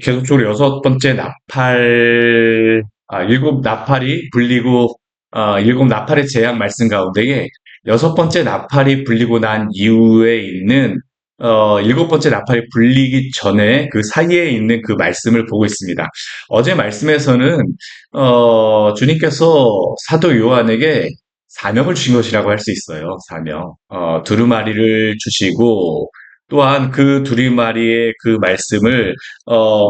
계속적으로 여섯 번째 일곱 나팔이 불리고, 일곱 나팔의 재앙 말씀 가운데에 여섯 번째 나팔이 불리고 난 이후에 있는, 일곱 번째 나팔이 불리기 전에 그 사이에 있는 그 말씀을 보고 있습니다. 어제 말씀에서는, 주님께서 사도 요한에게 사명을 주신 것이라고 할 수 있어요. 사명. 두루마리를 주시고, 또한 그 두루마리의 그 말씀을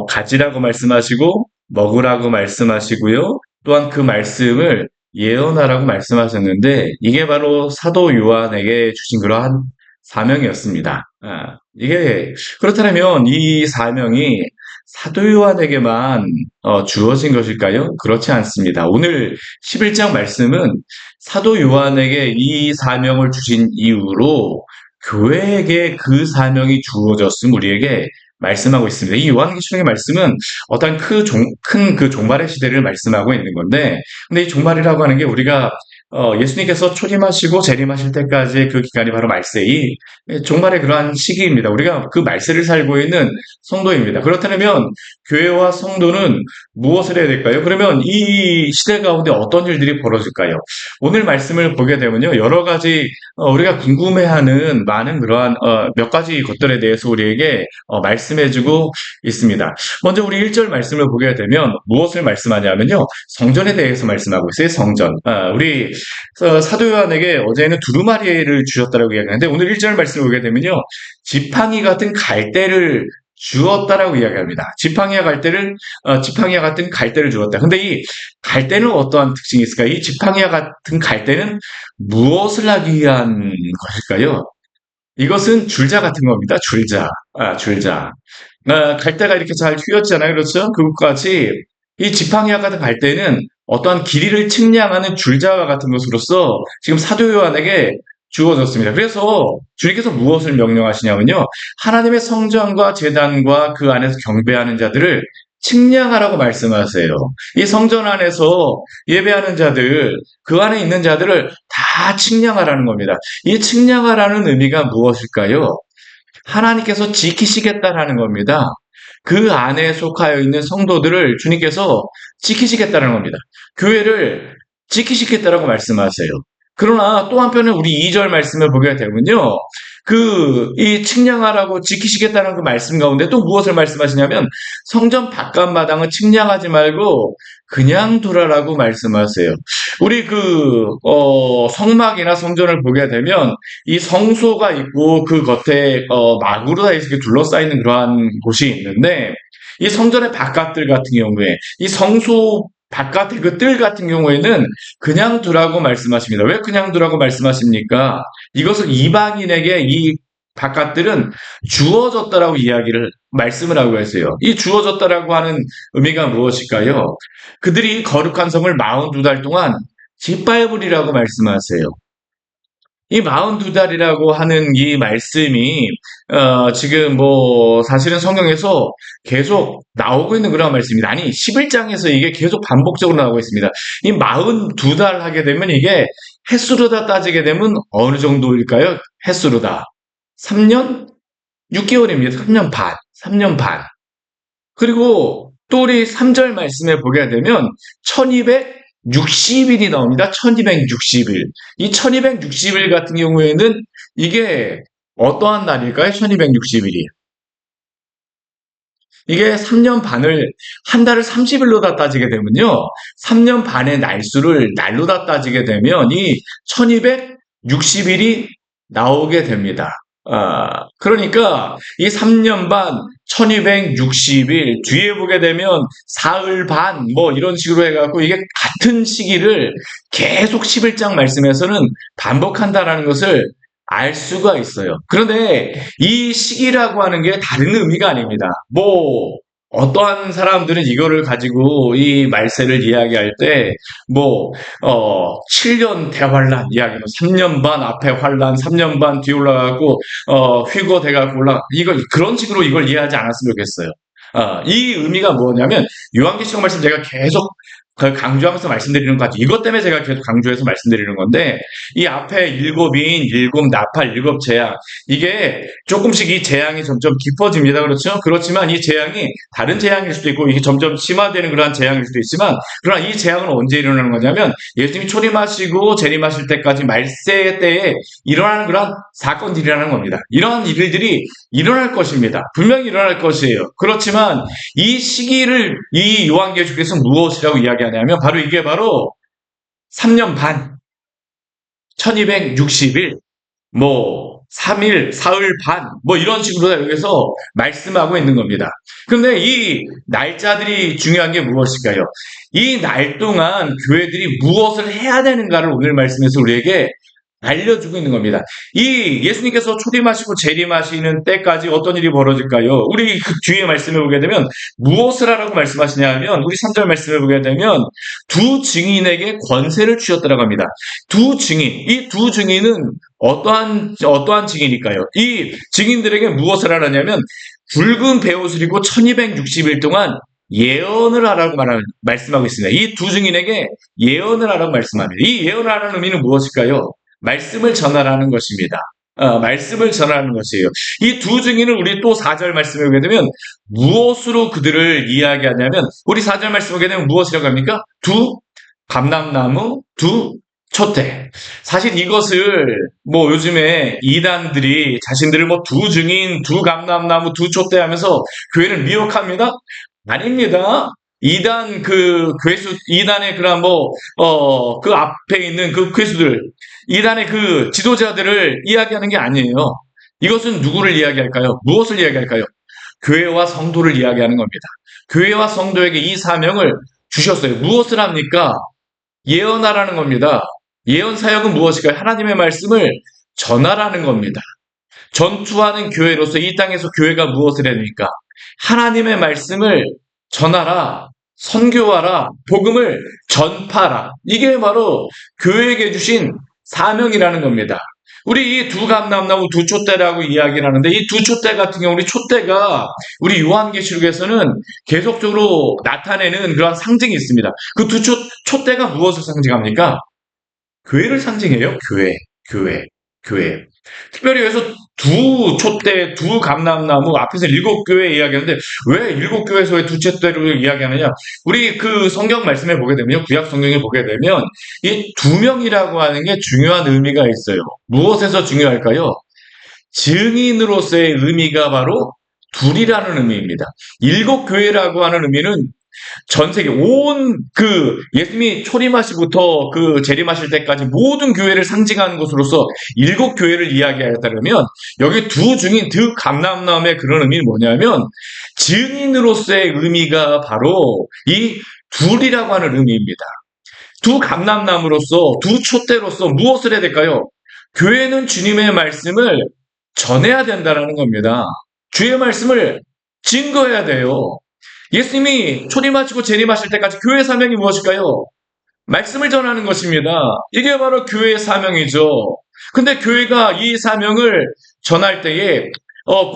가지라고 말씀하시고 먹으라고 말씀하시고요. 또한 그 말씀을 예언하라고 말씀하셨는데 이게 바로 사도 요한에게 주신 그러한 사명이었습니다. 이게 그렇다면 이 사명이 사도 요한에게만 주어진 것일까요? 그렇지 않습니다. 오늘 11장 말씀은 사도 요한에게 이 사명을 주신 이후로 교회에게 그 사명이 주어졌음 우리에게 말씀하고 있습니다. 이 요한계시록의 말씀은 어떤 큰 그 종말의 시대를 말씀하고 있는 건데, 근데 이 종말이라고 하는 게 우리가 예수님께서 초림하시고 재림하실 때까지의 그 기간이 바로 말세이 종말의 그러한 시기입니다. 우리가 그 말세를 살고 있는 성도입니다. 그렇다면 교회와 성도는 무엇을 해야 될까요? 그러면 이 시대 가운데 어떤 일들이 벌어질까요? 오늘 말씀을 보게 되면요, 여러 가지 우리가 궁금해하는 많은 그러한 몇 가지 것들에 대해서 우리에게 말씀해주고 있습니다. 먼저 우리 1절 말씀을 보게 되면 무엇을 말씀하냐면요, 성전에 대해서 말씀하고 있어요. 성전. 우리 사도 요한에게 어제는 두루마리를 주셨다라고 이야기하는데 오늘 1절 말씀을 보게 되면요, 지팡이 같은 갈대를 주었다라고 이야기합니다. 지팡이와 같은 갈대를 주었다. 근데 이 갈대는 어떠한 특징이 있을까요? 이 지팡이와 같은 갈대는 무엇을 하기 위한 것일까요? 이것은 줄자 같은 겁니다. 줄자. 줄자. 갈대가 이렇게 잘 휘었잖아요. 그렇죠? 그것까지 이 지팡이와 같은 갈대는 어떠한 길이를 측량하는 줄자와 같은 것으로서 지금 사도 요한에게 주어졌습니다. 그래서 주님께서 무엇을 명령하시냐면요, 하나님의 성전과 제단과 그 안에서 경배하는 자들을 측량하라고 말씀하세요. 이 성전 안에서 예배하는 자들, 그 안에 있는 자들을 다 측량하라는 겁니다. 이 측량하라는 의미가 무엇일까요? 하나님께서 지키시겠다라는 겁니다. 그 안에 속하여 있는 성도들을 주님께서 지키시겠다는 겁니다. 교회를 지키시겠다라고 말씀하세요. 그러나 또 한편은 우리 2절 말씀을 보게 되면요, 이 측량하라고 지키시겠다는 그 말씀 가운데 또 무엇을 말씀하시냐면 성전 바깥마당은 측량하지 말고 그냥 두라라고 말씀하세요. 우리 성막이나 성전을 보게 되면 이 성소가 있고 그 겉에 막으로 다 이렇게 둘러싸이는 그러한 곳이 있는데, 이 성전의 바깥들 같은 경우에 이 성소 바깥의 그 뜰 같은 경우에는 그냥 두라고 말씀하십니다. 왜 그냥 두라고 말씀하십니까? 이것은 이방인에게 이 바깥들은 주어졌다라고 말씀을 하고 있어요. 이 주어졌다라고 하는 의미가 무엇일까요? 그들이 거룩한 성을 42달 동안 짓밟으리라고 말씀하세요. 이 42달이라고 하는 이 말씀이 지금 사실은 성경에서 계속 나오고 있는 그런 말씀입니다. 아니 11장에서 이게 계속 반복적으로 나오고 있습니다. 이 42달 하게 되면 이게 햇수로 다 따지게 되면 어느 정도일까요? 햇수로 다 3년 6개월입니다. 3년 반. 3년 반. 그리고 또 우리 3절 말씀에 보게 되면 1260일이 나옵니다. 1260일. 이 1260일 같은 경우에는 이게 어떠한 날일까요? 1260일이. 이게 3년 반을, 한 달을 30일로 다 따지게 되면요, 3년 반의 날수를 날로 다 따지게 되면 이 1260일이 나오게 됩니다. 그러니까 이 3년 반, 1260일, 뒤에 보게 되면 사흘 반, 이런 식으로 해갖고 이게 같은 시기를 계속 11장 말씀에서는 반복한다라는 것을 알 수가 있어요. 그런데 이 시기라고 하는 게 다른 의미가 아닙니다. 어떠한 사람들은 이거를 가지고 이 말세를 이야기할 때, 7년 대환란 이야기, 3년 반 앞에 환란, 3년 반 뒤에 올라가고, 회고돼가고 그런 식으로 이걸 이해하지 않았으면 좋겠어요. 이 의미가 뭐냐면, 요한계시록 말씀 제가 계속 그걸 강조하면서 말씀드리는 것 같아요. 이것 때문에 제가 계속 강조해서 말씀드리는 건데, 이 앞에 일곱인, 일곱 나팔, 일곱 재앙, 이게 조금씩 이 재앙이 점점 깊어집니다. 그렇죠? 그렇지만 이 재앙이 다른 재앙일 수도 있고, 이게 점점 심화되는 그러한 재앙일 수도 있지만, 그러나 이 재앙은 언제 일어나는 거냐면, 예수님이 초림하시고 재림하실 때까지 말세 때에 일어나는 그런 사건들이라는 겁니다. 이러한 일들이 일어날 것입니다. 분명히 일어날 것이에요. 그렇지만 이 시기를 이 요한계시록에서 무엇이라고 이야기하냐면 바로 이게 바로 3년 반, 1260일, 뭐 3일, 사흘 반, 뭐 이런 식으로 여기서 말씀하고 있는 겁니다. 근데 이 날짜들이 중요한 게 무엇일까요? 이 날 동안 교회들이 무엇을 해야 되는가를 오늘 말씀에서 우리에게 알려주고 있는 겁니다. 이 예수님께서 초림하시고 재림하시는 때까지 어떤 일이 벌어질까요? 우리 그 뒤에 말씀을 보게 되면 무엇을 하라고 말씀하시냐 하면 우리 3절 말씀을 보게 되면 두 증인에게 권세를 주셨다라고 합니다. 두 증인, 이 두 증인은 어떠한 증인일까요? 이 증인들에게 무엇을 하라냐면 붉은 베옷을 입고 1260일 동안 예언을 하라고 말씀하고 있습니다. 이 두 증인에게 예언을 하라고 말씀합니다. 이 예언을 하라는 의미는 무엇일까요? 말씀을 전하라는 것입니다. 말씀을 전하는 것이에요. 이 두 증인을 우리 또 4절 말씀에 보게 되면 무엇으로 그들을 이야기하냐면 우리 4절 말씀에 보게 되면 무엇이라고 합니까? 두 감람나무, 두 촛대. 사실 이것을 뭐 요즘에 이단들이 자신들을 뭐 두 증인, 두 감람나무, 두 촛대 하면서 교회를 미혹합니다. 아닙니다. 이단 그 괴수, 이단의 그런 그 앞에 있는 그 괴수들, 이단의 그 지도자들을 이야기하는 게 아니에요. 이것은 누구를 이야기할까요? 무엇을 이야기할까요? 교회와 성도를 이야기하는 겁니다. 교회와 성도에게 이 사명을 주셨어요. 무엇을 합니까? 예언하라는 겁니다. 예언 사역은 무엇일까요? 하나님의 말씀을 전하라는 겁니다. 전투하는 교회로서 이 땅에서 교회가 무엇을 해야 됩니까? 하나님의 말씀을 전하라, 선교하라, 복음을 전파하라. 이게 바로 교회에게 주신 사명이라는 겁니다. 우리 이 두 감람나무 두 촛대라고 이야기를 하는데 이 두 촛대 같은 경우 우리 촛대가 우리 요한계시록에서는 계속적으로 나타내는 그런 상징이 있습니다. 그 두 촛대가 무엇을 상징합니까? 교회를 상징해요. 교회. 특별히 여기서 두 촛대, 두 감람나무 앞에서 일곱 교회 이야기하는데 왜 일곱 교회에서 왜 두 촛대로 이야기하느냐? 우리 그 성경 말씀에 보게 되면 구약 성경에 보게 되면 이 두 명이라고 하는 게 중요한 의미가 있어요. 무엇에서 중요할까요? 증인으로서의 의미가 바로 둘이라는 의미입니다. 일곱 교회라고 하는 의미는 전 세계 온 그 예수님이 초림하시부터 그 재림하실 때까지 모든 교회를 상징하는 것으로서 일곱 교회를 이야기하였다면 여기 두 증인 두 감람나무의 그런 의미는 뭐냐면 증인으로서의 의미가 바로 이 둘이라고 하는 의미입니다. 두 감람나무로서 두 촛대로서 무엇을 해야 될까요? 교회는 주님의 말씀을 전해야 된다는 겁니다. 주의 말씀을 증거해야 돼요. 예수님이 초림하시고 재림하실 때까지 교회 사명이 무엇일까요? 말씀을 전하는 것입니다. 이게 바로 교회의 사명이죠. 근데 교회가 이 사명을 전할 때에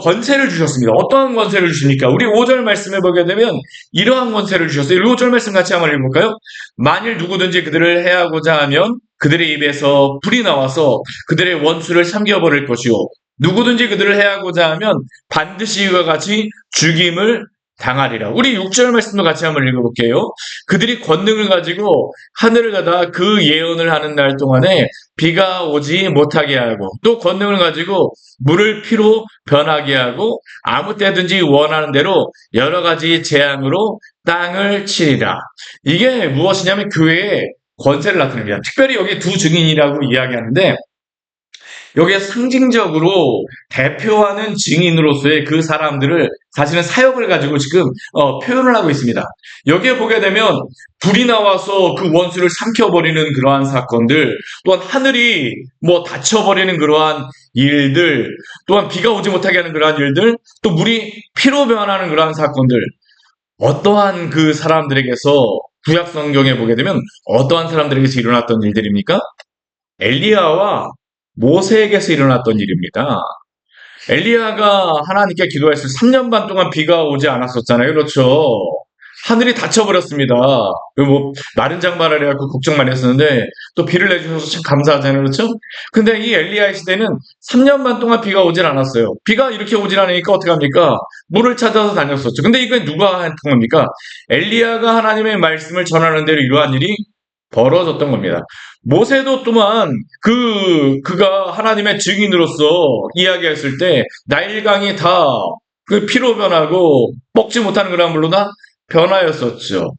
권세를 주셨습니다. 어떠한 권세를 주십니까? 우리 5절 말씀에 보게 되면 이러한 권세를 주셨어요. 5절 말씀 같이 한번 읽어볼까요? 만일 누구든지 그들을 해하고자 하면 그들의 입에서 불이 나와서 그들의 원수를 삼켜버릴 것이요. 누구든지 그들을 해하고자 하면 반드시 이와 같이 죽임을 당하리라. 우리 6절 말씀도 같이 한번 읽어볼게요. 그들이 권능을 가지고 하늘을 가다 그 예언을 하는 날 동안에 비가 오지 못하게 하고 또 권능을 가지고 물을 피로 변하게 하고 아무 때든지 원하는 대로 여러 가지 재앙으로 땅을 치리라. 이게 무엇이냐면 교회의 권세를 나타냅니다. 특별히 여기 두 증인이라고 이야기하는데 여기에 상징적으로 대표하는 증인으로서의 그 사람들을 사실은 사역을 가지고 지금 표현을 하고 있습니다. 여기에 보게 되면 불이 나와서 그 원수를 삼켜버리는 그러한 사건들, 또한 하늘이 닫혀버리는 그러한 일들, 또한 비가 오지 못하게 하는 그러한 일들, 또 물이 피로 변하는 그러한 사건들, 어떠한 그 사람들에게서 구약 성경에 보게 되면 어떠한 사람들에게서 일어났던 일들입니까? 엘리야와 모세에게서 일어났던 일입니다. 엘리야가 하나님께 기도했을 3년 반 동안 비가 오지 않았었잖아요. 그렇죠? 하늘이 닫혀버렸습니다. 뭐 마른 장마를 해갖고 걱정 많이 했었는데 또 비를 내주셔서 참 감사하잖아요, 그렇죠? 근데 이 엘리야의 시대는 3년 반 동안 비가 오질 않았어요. 비가 이렇게 오질 않으니까 어떻게 합니까? 물을 찾아서 다녔었죠. 근데 이게 누가 한 통입니까? 엘리야가 하나님의 말씀을 전하는 대로 이러한 일이 벌어졌던 겁니다. 모세도 또한 그가 하나님의 증인으로서 이야기했을 때 나일강이 다 그 피로 변하고 먹지 못하는 그라물로 다 변화였었죠.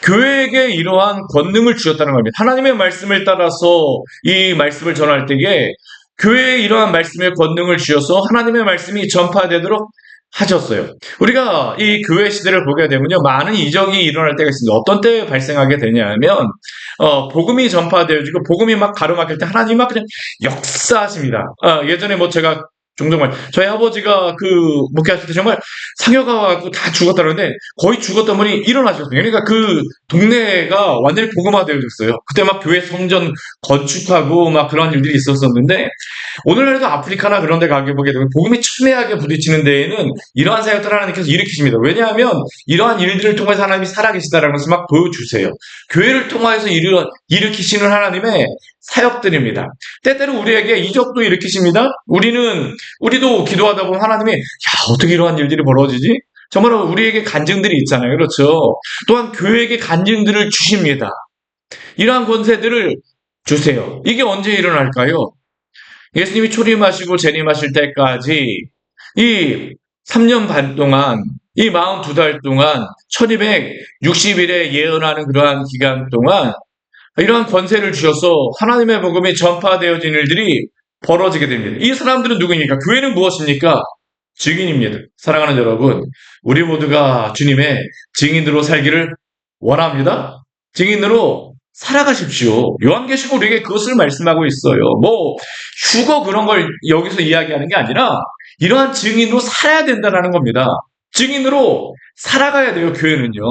교회에게 이러한 권능을 주셨다는 겁니다. 하나님의 말씀을 따라서 이 말씀을 전할 때에 교회에 이러한 말씀의 권능을 주셔서 하나님의 말씀이 전파되도록 하셨어요. 우리가 이 교회 시대를 보게 되면요, 많은 이적이 일어날 때가 있습니다. 어떤 때에 발생하게 되냐면, 복음이 전파되어지고, 복음이 막 가로막힐 때 하나님이 막 그냥 역사하십니다. 예전에 뭐 제가 종종 저희 아버지가 목회하실 때 정말 상여가 와갖고 다 죽었다는데 거의 죽었던 분이 일어나셨어요. 그러니까 그 동네가 완전히 복음화되어졌어요. 그때 막 교회 성전 건축하고 막 그런 일들이 있었었는데, 오늘날에도 아프리카나 그런 데 가게 보게 되면 복음이 첨예하게 부딪히는 데에는 이러한 사역들을 하나님께서 일으키십니다. 왜냐하면 이러한 일들을 통해서 하나님이 살아계시다라는 것을 막 보여주세요. 교회를 통해서 일으키시는 하나님의 사역들입니다. 때때로 우리에게 이적도 일으키십니다. 우리도 기도하다 보면 하나님이, 야, 어떻게 이러한 일들이 벌어지지? 정말로 우리에게 간증들이 있잖아요. 그렇죠? 또한 교회에게 간증들을 주십니다. 이러한 권세들을 주세요. 이게 언제 일어날까요? 예수님이 초림하시고 재림하실 때까지 이 3년 반 동안, 이 42달 동안 1260일에 예언하는 그러한 기간 동안 이러한 권세를 주셔서 하나님의 복음이 전파되어진 일들이 벌어지게 됩니다. 이 사람들은 누구입니까? 교회는 무엇입니까? 증인입니다. 사랑하는 여러분, 우리 모두가 주님의 증인으로 살기를 원합니다. 증인으로 살아가십시오. 요한계시록 우리에게 그것을 말씀하고 있어요. 뭐 휴거 그런 걸 여기서 이야기하는 게 아니라 이러한 증인으로 살아야 된다는 겁니다. 증인으로 살아가야 돼요, 교회는요.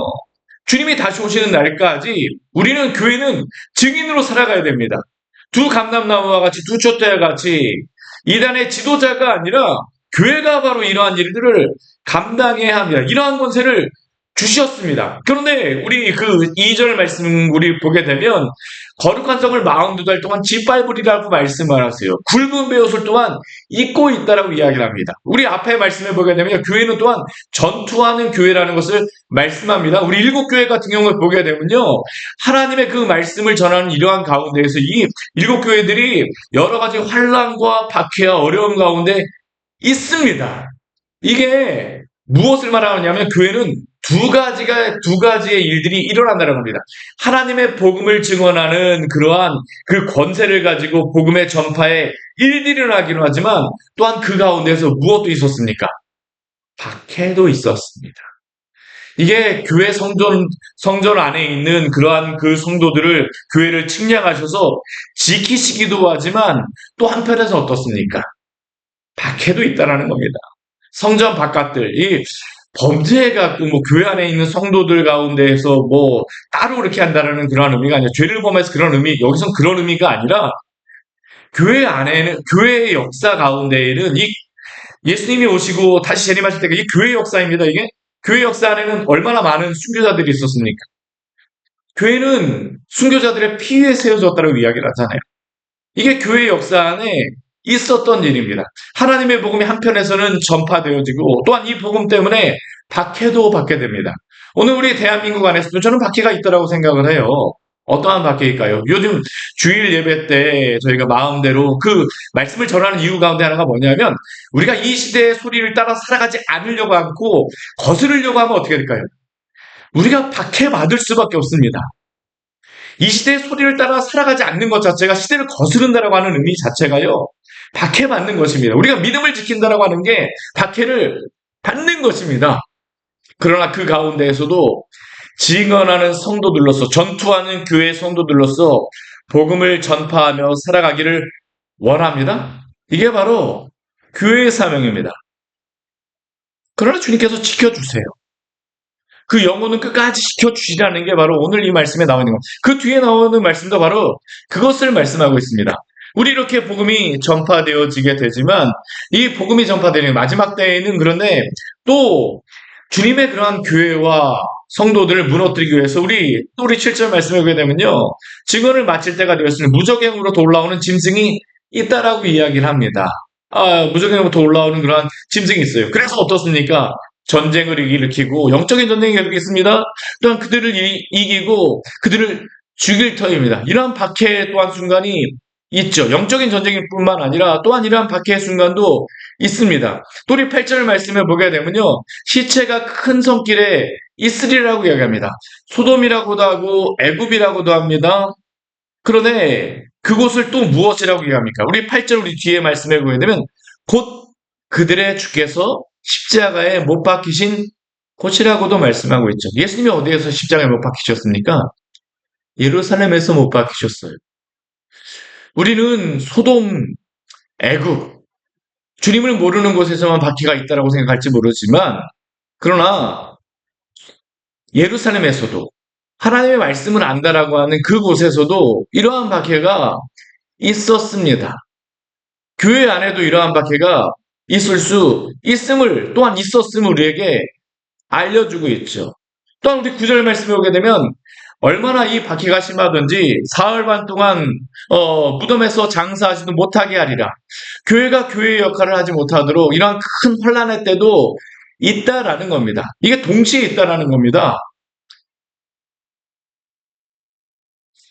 주님이 다시 오시는 날까지 우리는, 교회는 증인으로 살아가야 됩니다. 두 감람나무와 같이, 두 촛대와 같이 이단의 지도자가 아니라 교회가 바로 이러한 일들을 감당해야 합니다. 이러한 권세를 주셨습니다. 그런데 우리 2절 말씀 우리 보게 되면 거룩한 성을 42달 동안 짓밟으리라고 말씀을 하세요. 굵은 베옷을 또한 입고 있다라고 이야기를 합니다. 우리 앞에 말씀을 보게 되면 교회는 또한 전투하는 교회라는 것을 말씀합니다. 우리 일곱 교회 같은 경우를 보게 되면요, 하나님의 그 말씀을 전하는 이러한 가운데에서 이 일곱 교회들이 여러 가지 환난과 박해와 어려움 가운데 있습니다. 이게 무엇을 말하느냐면 교회는 두 가지의 일들이 일어난다는 겁니다. 하나님의 복음을 증언하는 그러한 그 권세를 가지고 복음의 전파에 일들이 일어나기는 하지만 또한 그 가운데서 무엇도 있었습니까? 박해도 있었습니다. 이게 교회 성전 안에 있는 그러한 그 성도들을, 교회를 측량하셔서 지키시기도 하지만 또 한편에서 어떻습니까? 박해도 있다라는 겁니다. 성전 바깥들, 이 범죄해갖고 뭐 교회 안에 있는 성도들 가운데에서 뭐 따로 그렇게 한다는 그런 의미가 아니라, 죄를 범해서 그런 의미, 여기선 그런 의미가 아니라 교회 안에는, 교회의 역사 가운데에는 이 예수님이 오시고 다시 재림하실 때가 이 교회 역사입니다. 이게 교회 역사 안에는 얼마나 많은 순교자들이 있었습니까? 교회는 순교자들의 피 위에 세워졌다고 이야기를 하잖아요. 이게 교회 역사 안에 있었던 일입니다. 하나님의 복음이 한편에서는 전파되어지고 또한 이 복음 때문에 박해도 받게 됩니다. 오늘 우리 대한민국 안에서도 저는 박해가 있다고 생각을 해요. 어떠한 박해일까요? 요즘 주일 예배 때 저희가 마음대로 그 말씀을 전하는 이유 가운데 하나가 뭐냐면, 우리가 이 시대의 소리를 따라 살아가지 않으려고 하고 거스르려고 하면 어떻게 될까요? 우리가 박해받을 수밖에 없습니다. 이 시대의 소리를 따라 살아가지 않는 것 자체가 시대를 거스른다라고 하는 의미 자체가요, 박해받는 것입니다. 우리가 믿음을 지킨다라고 하는 게 박해를 받는 것입니다. 그러나 그 가운데에서도 증언하는 성도들로서, 전투하는 교회 성도들로서 복음을 전파하며 살아가기를 원합니다. 이게 바로 교회의 사명입니다. 그러나 주님께서 지켜주세요. 그 영혼은 끝까지 지켜주시라는 게 바로 오늘 이 말씀에 나와 있는 겁니다. 그 뒤에 나오는 말씀도 바로 그것을 말씀하고 있습니다. 우리 이렇게 복음이 전파되어지게 되지만 이 복음이 전파되는 마지막 때에는, 그런데 또 주님의 그러한 교회와 성도들을 무너뜨리기 위해서 우리 7절 말씀에 보게 되면요. 증언을 마칠 때가 되었으니 무적행으로부터 올라오는 짐승이 있다라고 이야기를 합니다. 무적행으로부터 올라오는 그러한 짐승이 있어요. 그래서 어떻습니까? 전쟁을 일으키고 영적인 전쟁이 계속 있습니다. 또한 그들을 이기고 그들을 죽일 터입니다. 이러한 박해 또한 순간이 있죠. 영적인 전쟁일 뿐만 아니라 또한 이러한 박해의 순간도 있습니다. 또 우리 8절 말씀에 보게 되면요. 시체가 큰 성길에 있으리라고 이야기합니다. 소돔이라고도 하고 애굽이라고도 합니다. 그런데 그곳을 또 무엇이라고 이야기합니까? 우리 8절 우리 뒤에 말씀에 보게 되면 곧 그들의 주께서 십자가에 못 박히신 곳이라고도 말씀하고 있죠. 예수님이 어디에서 십자가에 못 박히셨습니까? 예루살렘에서 못 박히셨어요. 우리는 소돔, 애굽, 주님을 모르는 곳에서만 박해가 있다라고 생각할지 모르지만 그러나 예루살렘에서도 하나님의 말씀을 안다라고 하는 그곳에서도 이러한 박해가 있었습니다. 교회 안에도 이러한 박해가 있을 수 있음을 또한 있었음을 우리에게 알려주고 있죠. 또한 우리 9절 말씀에 오게 되면 얼마나 이 박해가 심하든지 사흘 반 동안 무덤에서 장사하지도 못하게 하리라. 교회가 교회의 역할을 하지 못하도록 이러한 큰 환난의 때도 있다라는 겁니다. 이게 동시에 있다라는 겁니다.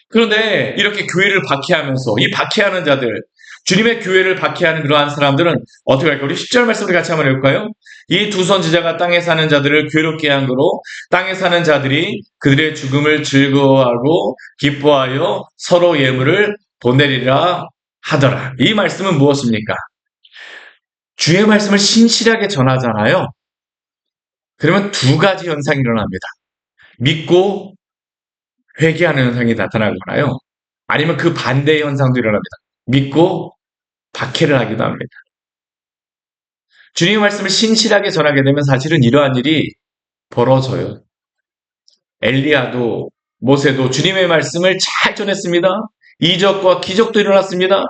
그런데 이렇게 교회를 박해하면서 이 박해하는 자들, 주님의 교회를 박해하는 그러한 사람들은 어떻게 할까요? 우리 10절 말씀 우리 같이 한번 해볼까요? 이 두 선지자가 땅에 사는 자들을 괴롭게 한 거로 땅에 사는 자들이 그들의 죽음을 즐거워하고 기뻐하여 서로 예물을 보내리라 하더라. 이 말씀은 무엇입니까? 주의 말씀을 신실하게 전하잖아요. 그러면 두 가지 현상이 일어납니다. 믿고 회개하는 현상이 나타나거나요. 아니면 그 반대의 현상도 일어납니다. 믿고 박해를 하기도 합니다. 주님의 말씀을 신실하게 전하게 되면 사실은 이러한 일이 벌어져요. 엘리야도 모세도 주님의 말씀을 잘 전했습니다. 이적과 기적도 일어났습니다.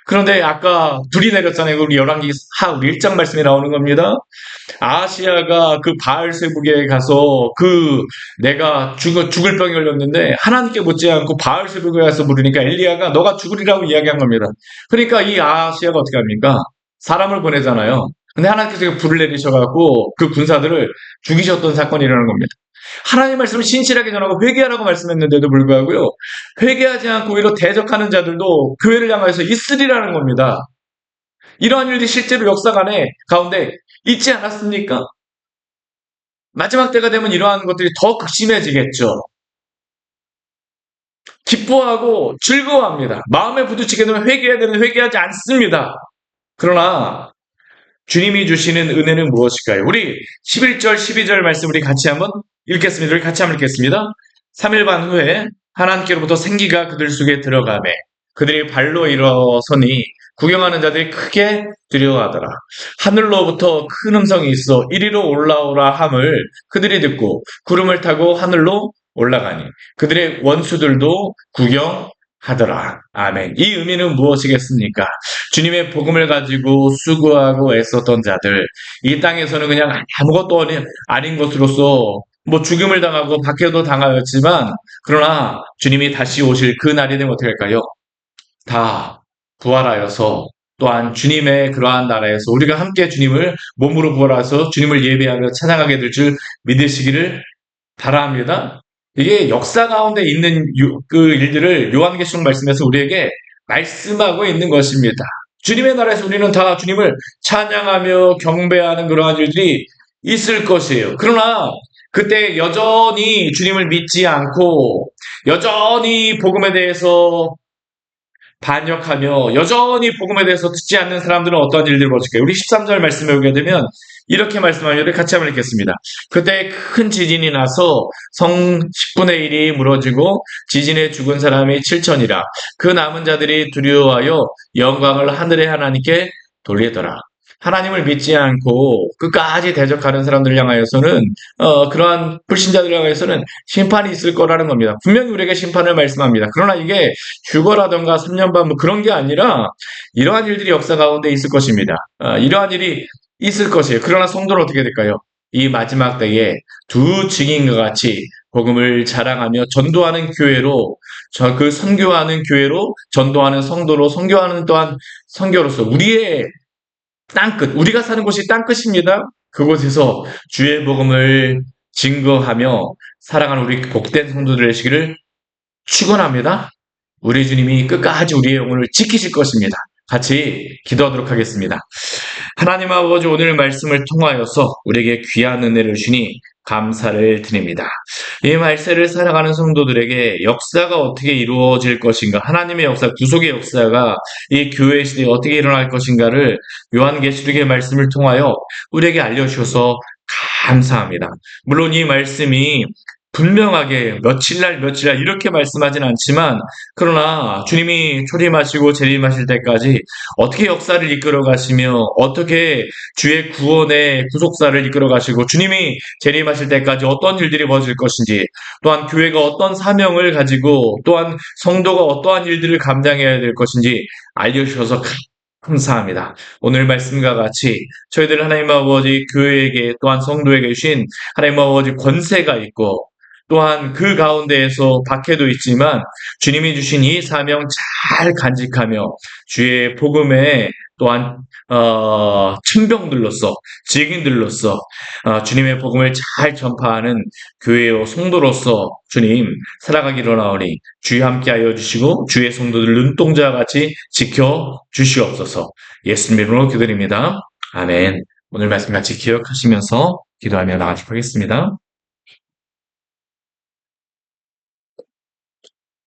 그런데 아까 불이 내렸잖아요. 우리 열왕기 우리 1장 말씀에 나오는 겁니다. 아하시야가 그 바알세북에 가서 내가 죽을 병이 걸렸는데 하나님께 묻지 않고 바알세북에 가서 물으니까 엘리야가 너가 죽으리라고 이야기한 겁니다. 그러니까 이 아하시야가 어떻게 합니까? 사람을 보내잖아요. 근데 하나님께서 불을 내리셔갖고 그 군사들을 죽이셨던 사건이 일어난 겁니다. 하나님의 말씀을 신실하게 전하고 회개하라고 말씀했는데도 불구하고요. 회개하지 않고 오히려 대적하는 자들도 교회를 향해서 있으리라는 겁니다. 이러한 일들이 실제로 역사 가운데 있지 않았습니까? 마지막 때가 되면 이러한 것들이 더 극심해지겠죠. 기뻐하고 즐거워합니다. 마음에 부딪히게 되면 회개해야 되는데 회개하지 않습니다. 그러나 주님이 주시는 은혜는 무엇일까요? 우리 11절, 12절 말씀 우리 같이 한번 읽겠습니다. 우리 같이 한번 읽겠습니다. 3일 반 후에 하나님께로부터 생기가 그들 속에 들어가매 그들이 발로 일어서니 구경하는 자들이 크게 두려워하더라. 하늘로부터 큰 음성이 있어 이리로 올라오라 함을 그들이 듣고 구름을 타고 하늘로 올라가니 그들의 원수들도 구경하더라. 아멘. 이 의미는 무엇이겠습니까? 주님의 복음을 가지고 수고하고 애썼던 자들, 이 땅에서는 그냥 아무것도 아닌 것으로서 죽음을 당하고 박해도 당하였지만 그러나 주님이 다시 오실 그 날이 되면 어떻게 할까요? 다 부활하여서 또한 주님의 그러한 나라에서 우리가 함께 주님을 몸으로 부활해서 주님을 예배하며 찬양하게 될 줄 믿으시기를 바랍니다. 이게 역사 가운데 있는 그 일들을 요한계시록 말씀에서 우리에게 말씀하고 있는 것입니다. 주님의 나라에서 우리는 다 주님을 찬양하며 경배하는 그러한 일들이 있을 것이에요. 그러나 그때 여전히 주님을 믿지 않고 여전히 복음에 대해서 반역하며 여전히 복음에 대해서 듣지 않는 사람들은 어떤 일들을 벌일까요? 우리 13절 말씀에 오게 되면 이렇게 말씀하려를 같이 한번 읽겠습니다. 그때 큰 지진이 나서 성 10분의 1이 무너지고 지진에 죽은 사람이 7천이라 그 남은 자들이 두려워하여 영광을 하늘의 하나님께 돌리더라. 하나님을 믿지 않고 끝까지 대적하는 사람들을 향하여서는 그러한 불신자들을 향하여서는 심판이 있을 거라는 겁니다. 분명히 우리에게 심판을 말씀합니다. 그러나 이게 휴거라던가 3년반 그런 게 아니라 이러한 일들이 역사 가운데 있을 것입니다. 이러한 일이 있을 것이에요. 그러나 성도는 어떻게 될까요? 이 마지막 때에 두 증인과 같이 복음을 자랑하며 전도하는 교회로 그 선교하는 교회로 전도하는 성도로 선교하는 또한 선교로서 우리의 땅끝, 우리가 사는 곳이 땅끝입니다. 그곳에서 주의 복음을 증거하며 살아가는 우리 복된 성도들 되시기를 축원합니다. 우리 주님이 끝까지 우리의 영혼을 지키실 것입니다. 같이 기도하도록 하겠습니다. 하나님 아버지, 오늘 말씀을 통하여서 우리에게 귀한 은혜를 주시니 감사를 드립니다. 이 말세를 살아가는 성도들에게 역사가 어떻게 이루어질 것인가, 하나님의 역사, 구속의 역사가 이 교회 시대에 어떻게 일어날 것인가를 요한계시록의 말씀을 통하여 우리에게 알려주셔서 감사합니다. 물론 이 말씀이 분명하게 며칠 날 이렇게 말씀하진 않지만, 그러나 주님이 초림하시고 재림하실 때까지 어떻게 역사를 이끌어 가시며 어떻게 주의 구원의 구속사를 이끌어 가시고 주님이 재림하실 때까지 어떤 일들이 벌어질 것인지, 또한 교회가 어떤 사명을 가지고 또한 성도가 어떠한 일들을 감당해야 될 것인지 알려주셔서 감사합니다. 오늘 말씀과 같이 저희들 하나님 아버지 교회에게 또한 성도에게 주신 하나님 아버지 권세가 있고, 또한 그 가운데에서 박해도 있지만 주님이 주신 이 사명 잘 간직하며 주의 복음에 또한 친병들로서 증인들로서 주님의 복음을 잘 전파하는 교회요 성도로서 주님 살아가기로 나오니 주의 함께하여 주시고 주의 성도들 눈동자와 같이 지켜 주시옵소서. 예수님 이름으로 기도드립니다. 아멘. 오늘 말씀 같이 기억하시면서 기도하며 나가도록 하겠습니다.